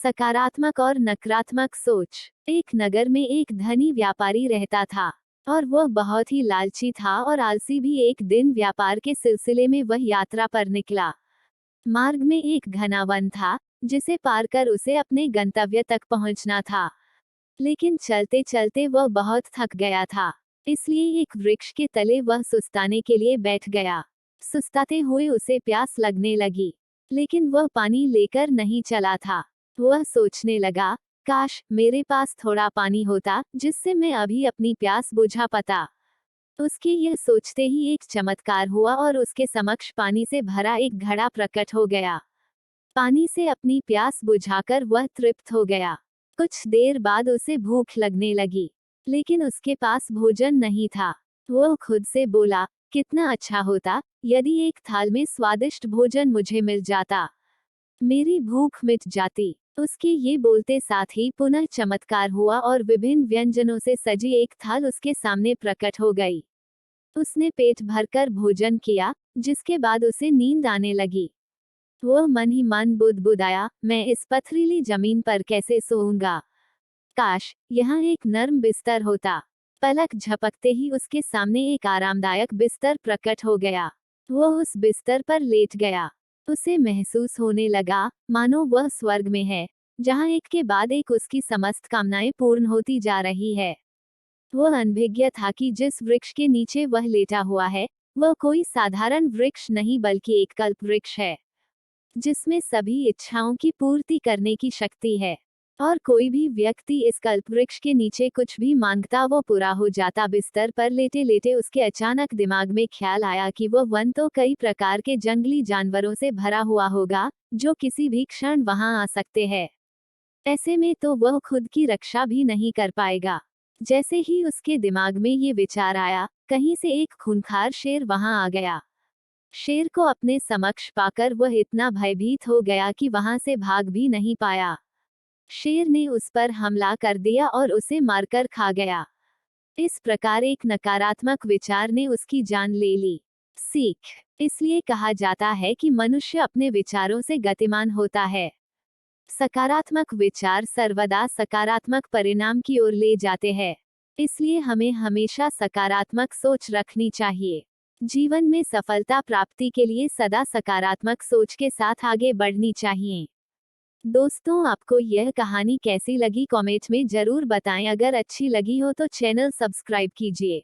सकारात्मक और नकारात्मक सोच। एक नगर में एक धनी व्यापारी रहता था और वह बहुत ही लालची था और आलसी भी। एक दिन व्यापार के सिलसिले में वह यात्रा पर निकला। मार्ग में एक घना वन था जिसे पार कर उसे अपने गंतव्य तक पहुंचना था। लेकिन चलते चलते वह बहुत थक गया था, इसलिए एक वृक्ष के तले वह सुस्ताने के लिए बैठ गया। सुस्ताते हुए उसे प्यास लगने लगी, लेकिन वह पानी लेकर नहीं चला था। वह सोचने लगा, काश मेरे पास थोड़ा पानी होता जिससे मैं अभी अपनी प्यास बुझा पाता। उसके यह सोचते ही एक चमत्कार हुआ और उसके समक्ष पानी से भरा एक घड़ा प्रकट हो गया। पानी से अपनी प्यास बुझाकर वह तृप्त हो गया। कुछ देर बाद उसे भूख लगने लगी, लेकिन उसके पास भोजन नहीं था। वह खुद से बोला, कितना अच्छा होता यदि एक थाल में स्वादिष्ट भोजन मुझे मिल जाता, मेरी भूख मिट जाती। उसके ये बोलते साथ ही पुनः चमत्कार हुआ और विभिन्न व्यंजनों से सजी एक थाल उसके सामने प्रकट हो गई। उसने पेट भरकर भोजन किया, जिसके बाद उसे नींद आने लगी। वह मन ही मन बुदबुदाया, मैं इस पथरीली जमीन पर कैसे सोऊंगा। काश यहाँ एक नर्म बिस्तर होता। पलक झपकते ही उसके सामने एक आरामदायक बिस्तर प्रकट हो गया। वह उस बिस्तर पर लेट गया। उसे महसूस होने लगा मानो वह स्वर्ग में है, जहाँ एक के बाद एक उसकी समस्त कामनाएं पूर्ण होती जा रही है। वह अनभिज्ञ था कि जिस वृक्ष के नीचे वह लेटा हुआ है, वह कोई साधारण वृक्ष नहीं बल्कि एक कल्प वृक्ष है, जिसमें सभी इच्छाओं की पूर्ति करने की शक्ति है। और कोई भी व्यक्ति इस कल्प वृक्ष के नीचे कुछ भी मांगता वो पूरा हो जाता। बिस्तर पर लेटे लेटे उसके अचानक दिमाग में ख्याल आया कि वह वन तो कई प्रकार के जंगली जानवरों से भरा हुआ होगा, जो किसी भी क्षण वहां आ सकते हैं। ऐसे में तो वह खुद की रक्षा भी नहीं कर पाएगा। जैसे ही उसके दिमाग में ये विचार आया, कहीं से एक खूंखार शेर वहां आ गया। शेर को अपने समक्ष पाकर वह इतना भयभीत हो गया कि वहां से भाग भी नहीं पाया। शेर ने उस पर हमला कर दिया और उसे मारकर खा गया। इस प्रकार एक नकारात्मक विचार ने उसकी जान ले ली। सीख, इसलिए कहा जाता है कि मनुष्य अपने विचारों से गतिमान होता है। सकारात्मक विचार सर्वदा सकारात्मक परिणाम की ओर ले जाते हैं। इसलिए हमें हमेशा सकारात्मक सोच रखनी चाहिए। जीवन में सफलता प्राप्ति के लिए सदा सकारात्मक सोच के साथ आगे बढ़नी चाहिए। दोस्तों, आपको यह कहानी कैसी लगी कमेंट में जरूर बताएं। अगर अच्छी लगी हो तो चैनल सब्सक्राइब कीजिए।